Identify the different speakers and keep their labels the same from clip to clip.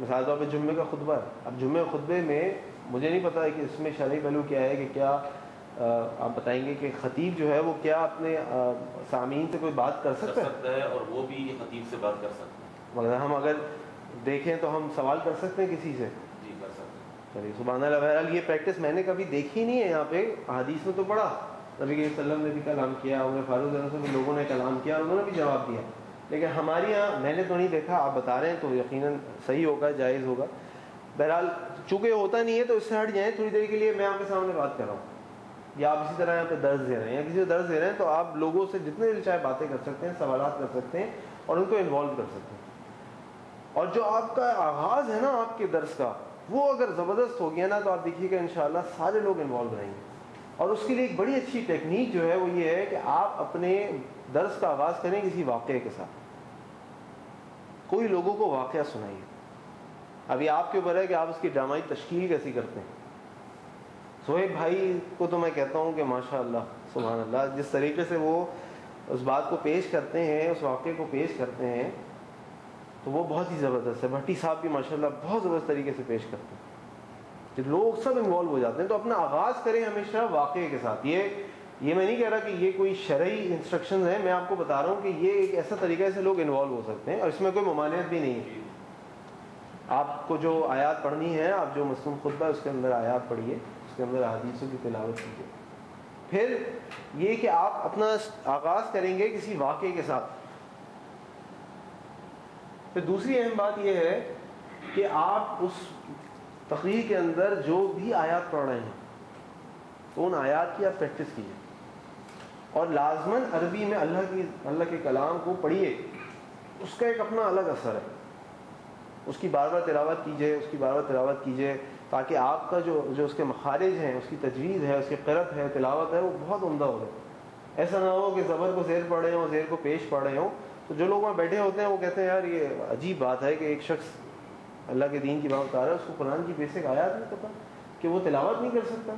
Speaker 1: مثال طور پہ جمعے کا خطبہ ہے. اب جمعے خطبے میں مجھے نہیں پتا کہ اس میں شرعی پہلو کیا ہے, کہ کیا آپ بتائیں گے کہ خطیب جو ہے وہ کیا اپنے سامعین سے کوئی بات کر سکتا
Speaker 2: ہے, اور وہ بھی خطیب سے بات کر سکتے ہیں.
Speaker 1: مگر ہم اگر دیکھیں تو ہم سوال کر سکتے ہیں کسی سے؟
Speaker 2: جی کر سکتے ہیں.
Speaker 1: چلیے سبحان اللہ. بہرحال یہ پریکٹس میں نے کبھی دیکھی نہیں ہے یہاں پہ. حدیث میں تو پڑھا, نبی کریم صلی اللہ علیہ وسلم نے بھی کلام کیا, عمر فاروق سے بھی لوگوں نے کلام کیا اور انہوں نے بھی جواب دیا, لیکن ہمارے یہاں میں نے تو نہیں دیکھا. آپ بتا رہے ہیں تو یقیناً صحیح ہوگا, جائز ہوگا. بہرحال چونکہ یہ ہوتا نہیں ہے تو اس سے ہٹ جائیں تھوڑی دیر کے لیے. میں آپ کے سامنے بات کر رہا ہوں, یا آپ اسی طرح یہاں پہ درس دے رہے ہیں یا کسی کو درس دے رہے ہیں, تو آپ لوگوں سے جتنے دل چاہے باتیں کر سکتے ہیں, سوالات کر سکتے ہیں اور ان کو انوالو کر سکتے ہیں. اور جو آپ کا آغاز ہے نا آپ کے درس کا, وہ اگر زبردست ہو گیا نا تو آپ دیکھیے گا انشاءاللہ سارے لوگ انوالو رہیں گے. اور اس کے لیے ایک بڑی اچھی ٹیکنیک جو ہے وہ یہ ہے کہ آپ اپنے درس کا آغاز کریں کسی واقعے کے ساتھ. کوئی لوگوں کو واقعہ سنائیے. ابھی آپ کے اوپر ہے کہ آپ اس کی ڈرامائی تشکیل کیسی کرتے ہیں. سہیب بھائی کو تو میں کہتا ہوں کہ ماشاء اللہ سبحان اللہ, جس طریقے سے وہ اس بات کو پیش کرتے ہیں, اس واقعے کو پیش کرتے ہیں, تو وہ بہت ہی زبردست ہے. بھٹی صاحب بھی ماشاء اللہ بہت زبردست طریقے سے پیش کرتے ہیں, کہ لوگ سب انوالو ہو جاتے ہیں. تو اپنا آغاز کریں ہمیشہ واقعے کے ساتھ. یہ میں نہیں کہہ رہا کہ یہ کوئی شرعی انسٹرکشنز ہیں, میں آپ کو بتا رہا ہوں کہ یہ ایک ایسا طریقہ ہے سے لوگ انوالو ہو سکتے ہیں, اور اس میں کوئی ممانعت بھی نہیں ہے. آپ کو جو آیات پڑھنی ہے, آپ جو مصنون خطبہ ہے اس کے اندر آیات پڑھیے, اس کے اندر حدیثوں کی تلاوت کیجیے. پھر یہ کہ آپ اپنا آغاز کریں گے کسی واقعے کے ساتھ. پھر دوسری اہم بات یہ ہے کہ آپ اس تقریر کے اندر جو بھی آیات پڑھ رہے ہیں تو ان آیات کی آپ پریکٹس کیجیے, اور لازماً عربی میں اللہ کے کلام کو پڑھیے. اس کا ایک اپنا الگ اثر ہے. اس کی بار بار تلاوت کیجیے, اس کی بار بار تلاوت کیجیے, تاکہ آپ کا جو اس کے مخارج ہیں, اس کی تجوید ہے, اس کی قرأت ہے, تلاوت ہے, وہ بہت عمدہ ہو جائے. ایسا نہ ہو کہ زبر کو زیر پڑھ رہے ہوں, زیر کو پیش پڑھ رہے ہوں, تو جو لوگ وہاں بیٹھے ہوتے ہیں وہ کہتے ہیں یار یہ عجیب بات ہے کہ ایک شخص اللہ کے دین کی بات بتا رہا ہے, اس کو قرآن کی بیسک آیات نہیں پتہ, کہ وہ تلاوت نہیں کر سکتا.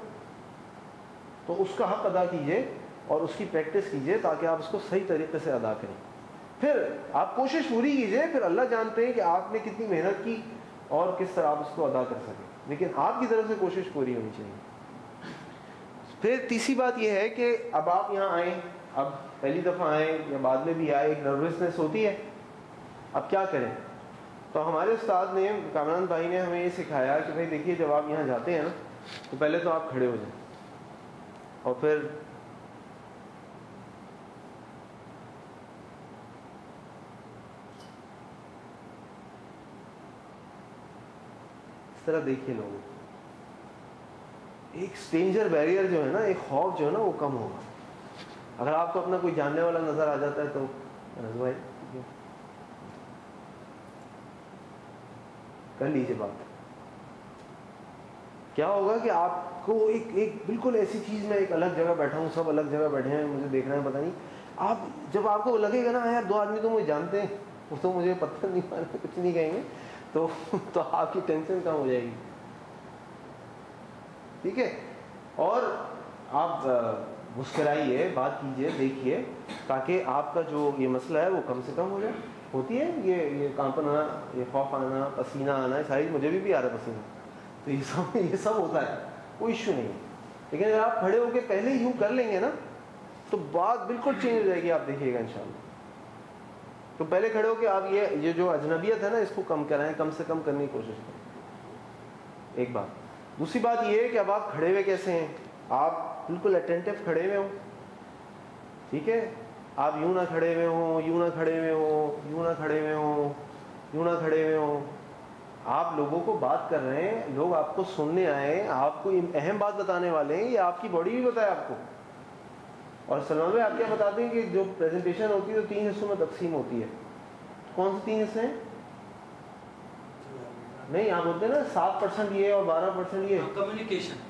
Speaker 1: تو اس کا حق ادا کیجیے اور اس کی پریکٹس کیجیے تاکہ آپ اس کو صحیح طریقے سے ادا کریں. پھر آپ کوشش پوری کیجیے, پھر اللہ جانتے ہیں کہ آپ نے کتنی محنت کی اور کس طرح آپ اس کو ادا کر سکیں, لیکن آپ کی طرف سے کوشش پوری ہونی چاہیے. پھر تیسری بات یہ ہے کہ اب آپ یہاں آئیں, اب پہلی دفعہ آئیں یا بعد میں بھی آئے, ایک نروسنس ہوتی ہے. اب کیا کریں؟ تو ہمارے استاد نے, کامران بھائی نے ہمیں یہ سکھایا کہ بھائی دیکھیے جب آپ یہاں جاتے ہیں نا تو پہلے تو آپ کھڑے ہو جائیں, اور پھر اس طرح دیکھیے لوگوں کو. ایک اسٹرینجر بیریئر جو ہے نا, ایک خوف جو ہے نا وہ کم ہوگا. اگر آپ کو اپنا کوئی جاننے والا نظر آ جاتا ہے تو بھائی کر لیجیے بات. کیا ہوگا کہ آپ کو ایک بالکل ایسی چیز میں ایک الگ جگہ بیٹھا ہوں, سب الگ جگہ بیٹھے ہیں, مجھے دیکھ رہے ہیں, پتہ نہیں. آپ جب آپ کو لگے گا نا یار دو آدمی تو مجھے جانتے ہیں, وہ تو مجھے پتہ نہیں مانتے, کچھ نہیں کہیں گے, تو آپ کی ٹینشن کم ہو جائے گی. ٹھیک ہے. اور آپ مسکرائیے, بات کیجیے, دیکھیے, تاکہ آپ کا جو یہ مسئلہ ہے وہ کم سے کم ہو جائے. ہوتی ہے یہ کانپن آنا, یہ خوف آنا, پسینہ آنا, یہ ساری مجھے بھی آ رہا ہے پسینہ, تو یہ سب ہوتا ہے, کوئی ایشو نہیں ہے. لیکن اگر آپ کھڑے ہو کے پہلے ہی یوں کر لیں گے نا تو بات بالکل چینج ہو جائے گی, آپ دیکھیے گا انشاءاللہ. تو پہلے کھڑے ہو کے آپ یہ جو اجنبیت ہے نا اس کو کم کرائیں, کم سے کم کرنے کی کوشش کریں. ایک بات. دوسری بات یہ ہے کہ اب آپ کھڑے ہوئے کیسے ہیں, آپ بالکل اٹینٹو کھڑے ہوئے ہوں. ٹھیک ہے. آپ یوں نہ کھڑے ہوئے ہوں, یوں نہ کھڑے ہوئے ہوں, یوں نہ کھڑے ہوئے ہوں, یوں نہ کھڑے ہوئے ہوں. آپ لوگوں کو بات کر رہے ہیں, لوگ آپ کو سننے آئے ہیں, آپ کو اہم بات بتانے والے ہیں, یہ آپ کی باڈی بھی بتائے آپ کو. اور سلمان بھائی آپ کیا بتاتے ہیں کہ جو پریزنٹیشن ہوتی ہے تو 3 حصوں میں تقسیم ہوتی ہے. کون سے 3 حصے ہیں؟ نہیں, آپ بولتے ہیں نا 7% یہ اور 12% یہ.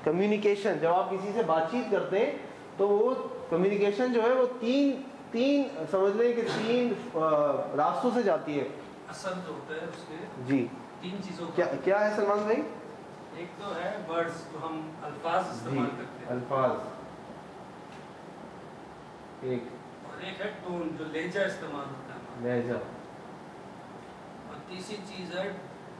Speaker 1: کمیونیکیشن. جب آپ کسی سے بات چیت کرتے ہیں تو وہ کمیونیکیشن جو ہے وہ تین سمجھ لیں کہ 3 راستوں سے جاتی ہے.
Speaker 3: اصل جو ہوتا ہے اس کے
Speaker 1: جی
Speaker 3: 3 چیزوں
Speaker 1: کیا ہے سلمان بھائی؟
Speaker 3: ایک تو ہے ورڈز جو ہم الفاظ استعمال کرتے ہیں,
Speaker 1: الفاظ ایک,
Speaker 3: اور ایک ہے ٹون جو لہجہ استعمال ہوتا ہے,
Speaker 1: لہجہ.
Speaker 3: اور تیسری چیز ہے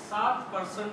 Speaker 3: 7%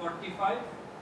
Speaker 3: 45